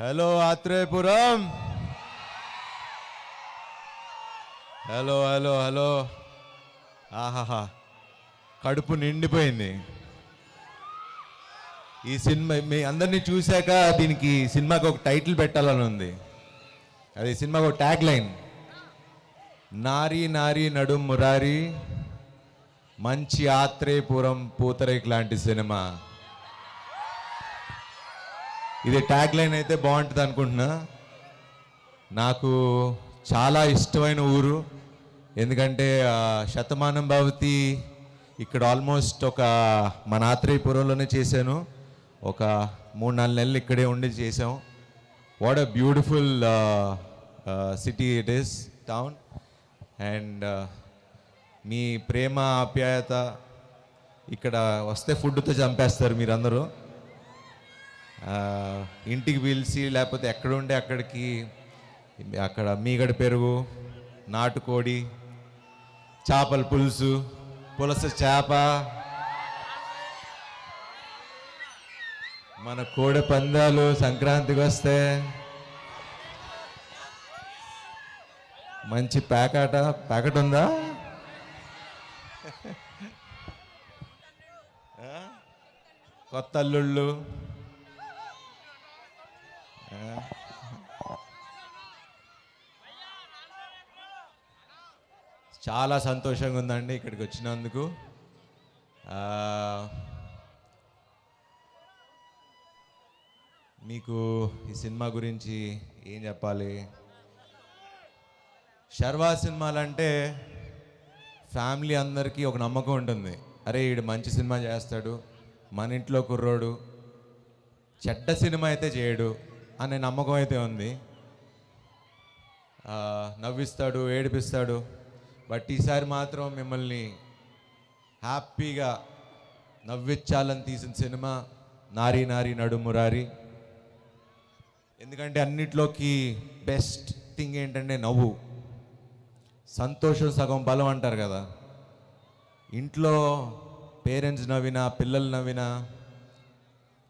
Hello Atreyapuram. Hello hello hello. ఆహాహా, కడుపు నిండిపోయింది. ఈ సినిమా మీ అందరినీ చూశాక దీనికి సినిమాకి ఒక టైటిల్ పెట్టాలని ఉంది. అది సినిమాకి ఒక ట్యాగ్ లైన్, నారీ నారీ నడుం మురారి, మంచి ఆత్రేయపురం పూతరేక్ లాంటి సినిమా. ఇది ట్యాగ్ లైన్ అయితే బాగుంటుంది అనుకుంటున్నా. నాకు చాలా ఇష్టమైన ఊరు, ఎందుకంటే శతమానం భవతి ఇక్కడ ఆల్మోస్ట్ మన ఆత్రేయపురంలోనే చేశాను. ఒక 3-4 నెలలు ఇక్కడే ఉండి చేసాం. What a beautiful city it is, town. And మీ ప్రేమ ఆప్యాయత ఇక్కడ వస్తే ఫుడ్తో చంపేస్తారు మీరందరూ. ఇంటికి పిలిచి లేకపోతే ఎక్కడుండే అక్కడికి, అక్కడ మీగడ పెరుగు, నాటుకోడి, చేపల పులుసు, పులస చేప, మన కోడి పందాలు సంక్రాంతికి వస్తే మంచి ప్యాకెట్ ఉందా? కొత్త అల్లుళ్ళు. చాలా సంతోషంగా ఉందండి ఇక్కడికి వచ్చినందుకు. మీకు ఈ సినిమా గురించి ఏం చెప్పాలి? శర్వా సినిమాలంటే ఫ్యామిలీ అందరికీ ఒక నమ్మకం ఉంటుంది. అరే వీడు మంచి సినిమా చేస్తాడు, మన ఇంట్లో కుర్రోడు, చెడ్డ సినిమా అయితే చేయడు అనే నమ్మకం అయితే ఉంది. నవ్విస్తాడు, ఏడిపిస్తాడు. బట్ ఈసారి మాత్రం మిమ్మల్ని హ్యాపీగా నవ్వించాలని తీసిన సినిమా నారీ నారీ నడుం మురారి. ఎందుకంటే అన్నిట్లోకి బెస్ట్ థింగ్ ఏంటంటే నవ్వు. సంతోషం సగం బలం అంటారు కదా. ఇంట్లో పేరెంట్స్ నవ్వినా, పిల్లలు నవ్వినా,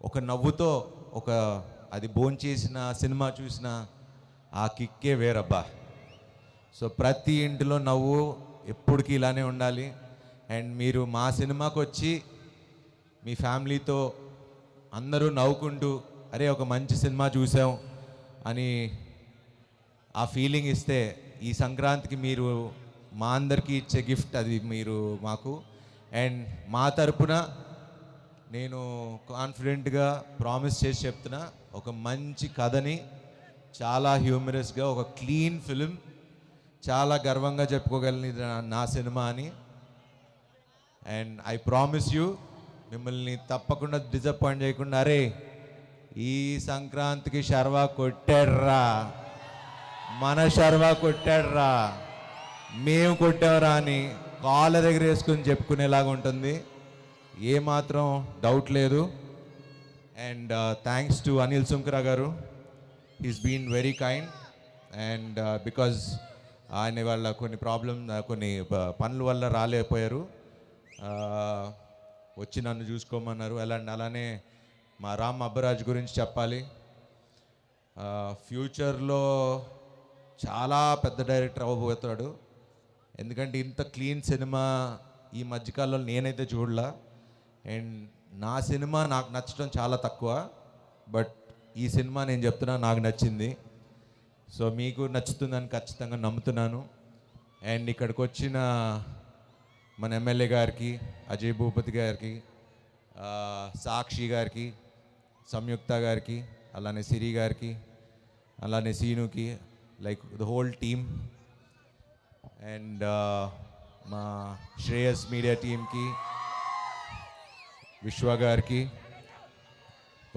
ఒక నవ్వుతో అది భోంచేసిన సినిమా చూసిన ఆ కిక్కే వేరబ్బా. సో ప్రతి ఇంటిలో నవ్వు ఎప్పటికీ ఇలానే ఉండాలి. అండ్ మీరు మా సినిమాకి వచ్చి మీ ఫ్యామిలీతో అందరూ నవ్వుకుంటూ అరే ఒక మంచి సినిమా చూసాం అని ఆ ఫీలింగ్ ఇస్తే ఈ సంక్రాంతికి మీరు మా అందరికీ ఇచ్చే గిఫ్ట్ అది మీరు మాకు. అండ్ మా తరపున నేను కాన్ఫిడెంట్గా ప్రామిస్ చేసి చెప్తున్నా, ఒక మంచి కథని చాలా హ్యూమరస్గా ఒక క్లీన్ ఫిలిం, చాలా గర్వంగా చెప్పుకోగలిగిన నా సినిమా అని. అండ్ ఐ ప్రామిస్ యూ, మిమ్మల్ని తప్పకుండా డిసప్పాయింట్ చేయకుండా అరే ఈ సంక్రాంతికి శర్వా కొట్టాడ్రా, మన శర్వా కొట్టాడ్రా, మేము కొట్టావురా అని కాళ్ళ దగ్గర వేసుకుని చెప్పుకునేలాగా ఉంటుంది. ఏమాత్రం డౌట్ లేదు. And thanks to Anil Sunkara గారు, he's been very kind. And because ఆయన వాళ్ళ కొన్ని కొన్ని పనుల వల్ల రాలేకపోయారు, వచ్చి నన్ను చూసుకోమన్నారు. అలానే మా రామ్ అబ్బరాజ్ గురించి చెప్పాలి. ఫ్యూచర్లో చాలా పెద్ద డైరెక్టర్ అవ్వబోతాడు. ఎందుకంటే ఇంత క్లీన్ సినిమా ఈ మధ్యకాలంలో నేనైతే చూడలా. అండ్ నా సినిమా నాకు నచ్చడం చాలా తక్కువ, బట్ ఈ సినిమా నేను చెప్తున్నా నాకు నచ్చింది. సో మీకు నచ్చుతుందని ఖచ్చితంగా నమ్ముతున్నాను. అండ్ ఇక్కడికి వచ్చిన మన ఎమ్మెల్యే గారికి, అజయ్ భూపతి గారికి, సాక్షి గారికి, సంయుక్త గారికి, అలానే సిరి గారికి, అలానే సీనుకి, like the whole team. And మా శ్రేయస్ మీడియా టీమ్కి, విశ్వ గారికి,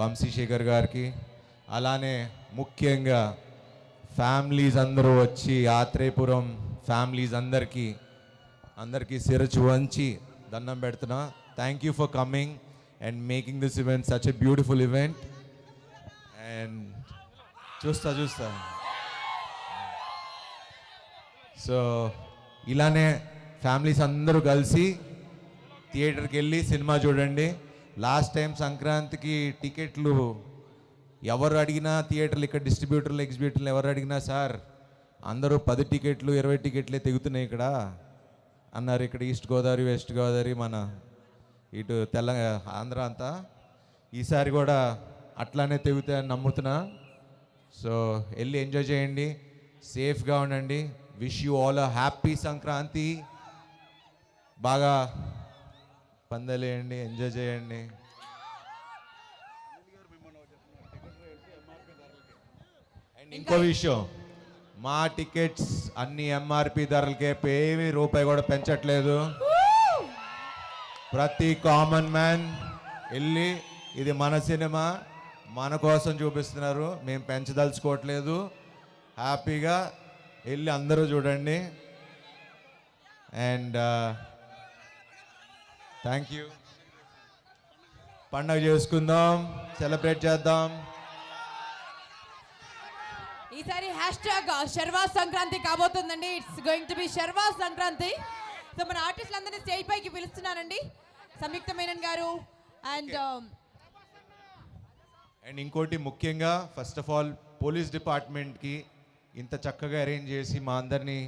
వంశీశేఖర్ గారికి, అలానే ముఖ్యంగా ఫ్యామిలీస్ అందరూ వచ్చి ఆత్రేయపురం ఫ్యామిలీస్ అందరికీ శిరచు వంచి దండం పెడుతున్నా. Thank you for coming and making this event such a beautiful event. And చూస్తా సో ఇలానే ఫ్యామిలీస్ అందరూ కలిసి థియేటర్కి వెళ్ళి సినిమా చూడండి. లాస్ట్ టైం సంక్రాంతికి టికెట్లు ఎవరు అడిగినా థియేటర్లు ఇక్కడ డిస్ట్రిబ్యూటర్లు ఎగ్జిబ్యూటర్లు ఎవరు అడిగినా సార్ అందరూ 10 టికెట్లు 20 టికెట్లే తెగుతున్నాయి ఇక్కడ అన్నారు. ఇక్కడ ఈస్ట్ గోదావరి వెస్ట్ గోదావరి మన ఇటు ఆంధ్ర అంతా ఈసారి కూడా అట్లానే తెగుతాయని నమ్ముతున్నా. సో వెళ్ళి ఎంజాయ్ చేయండి, సేఫ్గా ఉండండి. Wish you all a happy Sankranti. బాగా పందలేయండి, ఎంజాయ్ చేయండి. అండ్ ఇంకో విషయం, మా టికెట్స్ అన్ని ఎంఆర్పి ధరలకే, ఏమీ రూపాయి కూడా పెంచట్లేదు. ప్రతి కామన్ మ్యాన్ వెళ్ళి ఇది మన సినిమా, మన కోసం చూపిస్తున్నారు, మేము పెంచదలుచుకోవట్లేదు. హ్యాపీగా వెళ్ళి అందరూ చూడండి. And thank you. పండగ చేసుకుందాం, సెలబ్రేట్ చేద్దాం. ఈసారి హ్యాష్ట్యాగ్ శర్వా సంక్రాంతి కాబోతుందండి. It's going to be Sharwa Sankranti. So మన ఆర్టిస్టులందరినీ స్టేజ్ పైకి పిలుస్తున్నానండి. సంయుక్త మేనన్ గారు అండ్ ఇంకోటి ముఖ్యంగా ఫస్ట్ ఆఫ్ ఆల్ పోలీస్ డిపార్ట్మెంట్కి ఇంత చక్కగా అరేంజ్ చేసి మా అందరినీ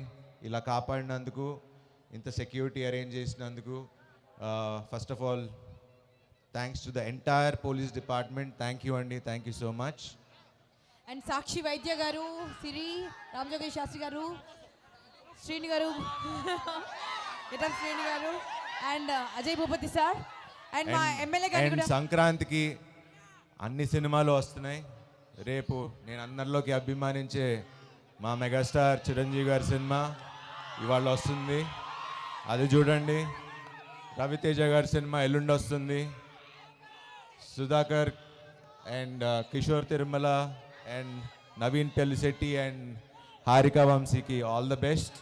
ఇలా కాపాడినందుకు, ఇంత సెక్యూరిటీ అరేంజ్ చేసినందుకు first of all thanks to the entire police department. Thank you అండి, thank you so much. And Sakshi Vaidya గారు, సిరి రామజోగి శాస్త్రి గారు, శ్రీని గారు, ఇటం శ్రీని గారు and Ajay Bhupathi sir and మా ఎమ్మెల్యే గారు కూడా. సంక్రాంతికి అన్ని సినిమాలు వస్తున్నాయి. రేపు నేను అందరిలోకి అభిమానించే మా మెగాస్టార్ చిరంజీవి గారి సినిమా ఇవాళ వస్తుంది, అది చూడండి. రవితేజ గారి సినిమా ఎల్లుండి వస్తుంది. Sudhakar and Kishore Tirumala and Naveen Polishetty and Harika వంశీకి ఆల్ ద బెస్ట్.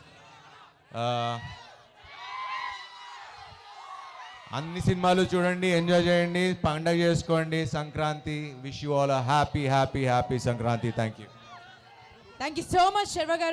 అన్ని సినిమాలు చూడండి, ఎంజాయ్ చేయండి, పండగ చేసుకోండి. Sankranti. Wish you all happy happy happy Sankranti. Thank you so much Sharwa గారు.